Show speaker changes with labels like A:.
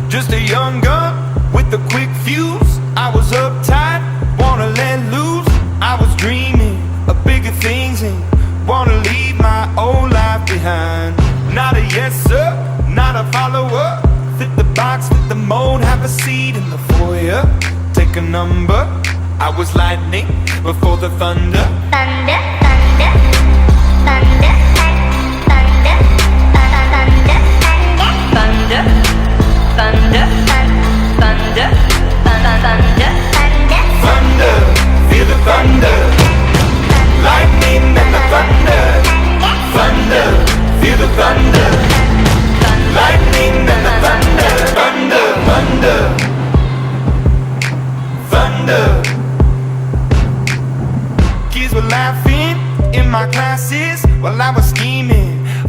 A: Just a young gun with a quick fuse. I was uptight, wanna let loose. I was dreaming of bigger things and wanna leave my old life behind. Not a yes sir, not a follower. Fit the box, fit the mold, have a seat in the foyer. Take a number. I was lightning before the thunder.
B: Thunder, thunder, thunder, thunder, thunder, thunder, thunder, thunder, thunder,
A: Thunder, feel the thunder. Lightning and the thunder. Thunder, feel the thunder. Lightning and the thunder. Thunder, thunder, thunder. Kids were laughing in my classes while I was scheming.